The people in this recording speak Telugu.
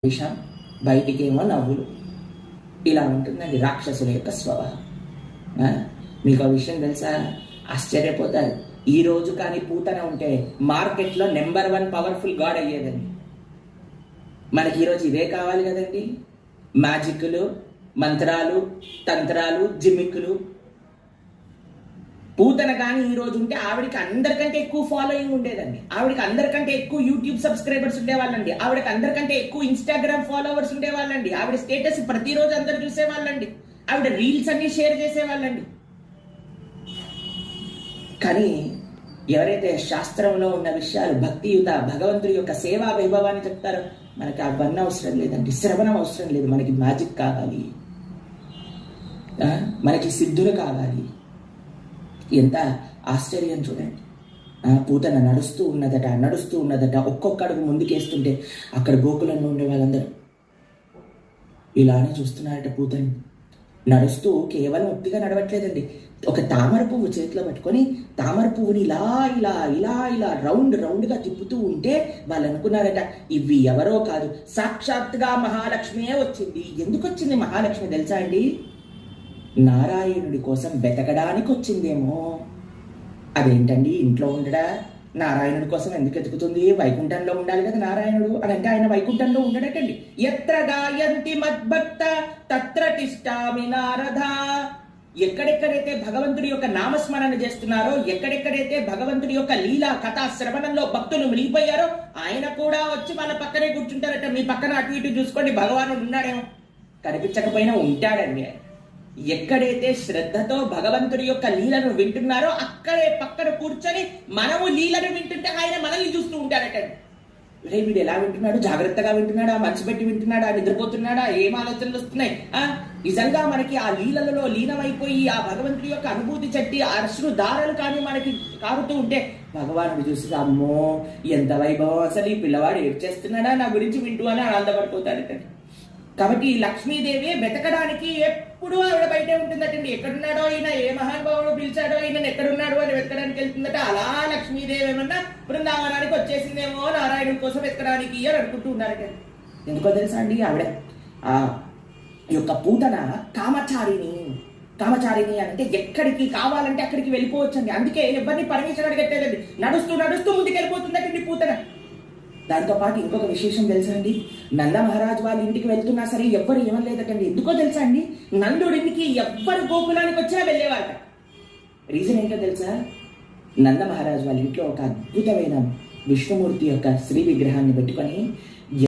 విషం, బయటికేమో నవ్వులు. ఇలా ఉంటుందండి రాక్షసుల యొక్క స్వభావం. మీకు ఆ విషయం తెలుసా? ఆశ్చర్యపోతారు. ఈ రోజు కానీ పూతన ఉంటే మార్కెట్లో నెంబర్ 1 పవర్ఫుల్ గాడ్ అయ్యేదండి. మనకి ఈరోజు ఇవే కావాలి కదండి, మ్యాజిక్లు, మంత్రాలు, తంత్రాలు, జిమిక్కులు. పూతన కానీ ఈ రోజు ఉంటే ఆవిడకి అందరికంటే ఎక్కువ ఫాలోయింగ్ ఉండేదండి. ఆవిడకి అందరికంటే ఎక్కువ యూట్యూబ్ సబ్స్క్రైబర్స్ ఉండేవాళ్ళండి. ఆవిడకి అందరికంటే ఎక్కువ ఇన్స్టాగ్రామ్ ఫాలోవర్స్ ఉండేవాళ్ళండి. ఆవిడ స్టేటస్ ప్రతిరోజు అందరు చూసేవాళ్ళండి. ఆవిడ రీల్స్ అన్ని షేర్ చేసేవాళ్ళండి. కానీ ఎవరైతే శాస్త్రంలో ఉన్న విషయాలు, భక్తియుత భగవంతుడి యొక్క సేవా వైభవాన్ని చెప్తారో మనకి అవన్నీ అవసరం లేదండి. శ్రవణం అవసరం లేదు. మనకి మ్యాజిక్ కావాలి, మనకి సిద్ధులు కావాలి. ఎంత ఆశ్చర్యం చూడండి. పూతన నడుస్తూ ఉన్నదట. ఒక్కొక్క అడుగు ముందుకేస్తుంటే అక్కడ గోకులంలో ఉండే వాళ్ళందరూ ఇలానే చూస్తున్నారట. పూతని నడుస్తూ కేవలం ఉత్తిగా నడవట్లేదండి. ఒక తామర పువ్వు చేతిలో పట్టుకొని తామర పువ్వుని ఇలా ఇలా ఇలా ఇలా రౌండ్గా తిప్పుతూ ఉంటే వాళ్ళు అనుకున్నారట, ఇవి ఎవరో కాదు, సాక్షాత్తుగా మహాలక్ష్మియే వచ్చింది. ఎందుకు వచ్చింది మహాలక్ష్మి తెలుసా అండి? నారాయణుడి కోసం వెతకడానికి వచ్చిందేమో. అదేంటండి, ఇంట్లో ఉండడా? నారాయణుడి కోసం ఎందుకు వెతుకుతుంది? వైకుంఠంలో ఉండాలి కదా నారాయణుడు అని. అంటే ఆయన వైకుంఠంలో ఉండడటండి. ఎత్ర గాయంతి మద్భక్త తత్ర తిష్టామి నారద. ఎక్కడెక్కడైతే భగవంతుడి యొక్క నామస్మరణ చేస్తున్నారో, ఎక్కడెక్కడైతే భగవంతుడి యొక్క లీలా కథా శ్రవణంలో భక్తులు మిగిలిపోయారో ఆయన కూడా వచ్చి వాళ్ళ పక్కనే కూర్చుంటారట. మీ పక్కన అటు ఇటు చూసుకోండి, భగవానుడు ఉన్నాడేమో, కనిపించకపోయినా ఉంటాడండి. ఎక్కడైతే శ్రద్ధతో భగవంతుడి యొక్క లీలను వింటున్నారో అక్కడే పక్కన కూర్చొని మనము లీలను వింటుంటే ఆయన మనల్ని చూస్తూ ఉంటారట. వీడు ఎలా వింటున్నాడు? జాగ్రత్తగా వింటున్నాడా? మనసు పెట్టి వింటున్నాడా? నిద్రపోతున్నాడా? ఏం ఆలోచనలు వస్తున్నాయి? నిజంగా మనకి ఆ లీలలలో లీనమైపోయి ఆ భగవంతుడి యొక్క అనుభూతి చెట్టి ఆ అశ్రు దారాలు కానీ మనకి కారుతూ ఉంటే భగవానుడు చూసి, అమ్మో ఎంత వైభవం, అసలు ఈ పిల్లవాడు ఏడ్చేస్తున్నాడా నా గురించి వింటూ అని ఆనందపడిపోతాడట. కాబట్టి లక్ష్మీదేవి వెతకడానికి ఎప్పుడూ ఆవిడ బయటే ఉంటుందటండి. ఎక్కడున్నాడో ఈయన, ఏ మహానుభావుడు పిలిచాడో ఈయన ఎక్కడున్నాడు అని వెతకడానికి వెళ్తుందట. అలా లక్ష్మీదేవి ఏమన్నా బృందావనానికి వచ్చేసిందేమో నారాయణుడి కోసం వెతకడానికి అని అనుకుంటూ ఉన్నారట. ఎందుకో తెలుసా అండి, ఆవిడ ఆ యొక్క పూతన కామచారిని అంటే ఎక్కడికి కావాలంటే అక్కడికి వెళ్ళిపోవచ్చండి. అందుకే ఎవరిని పర్మిషన్ అడగట్లేదండి. నడుస్తూ ముందుకు వెళ్ళిపోతుందటండి పూతన. దాంతో పాటు ఇంకొక విశేషం తెలుసా అండి, నంద మహారాజు వాళ్ళ ఇంటికి వెళ్తున్నా సరే ఎవ్వరు ఏమనలేదటండి. ఎందుకో తెలుసా అండి, నందుడింటికి ఎవ్వరు గోకులానికి వచ్చినా వెళ్ళేవాళ్ళ. రీజన్ ఏంటో తెలుసా? నంద మహారాజు వాళ్ళ ఇంట్లో ఒక అద్భుతమైన విష్ణుమూర్తి యొక్క శ్రీ విగ్రహాన్ని పెట్టుకొని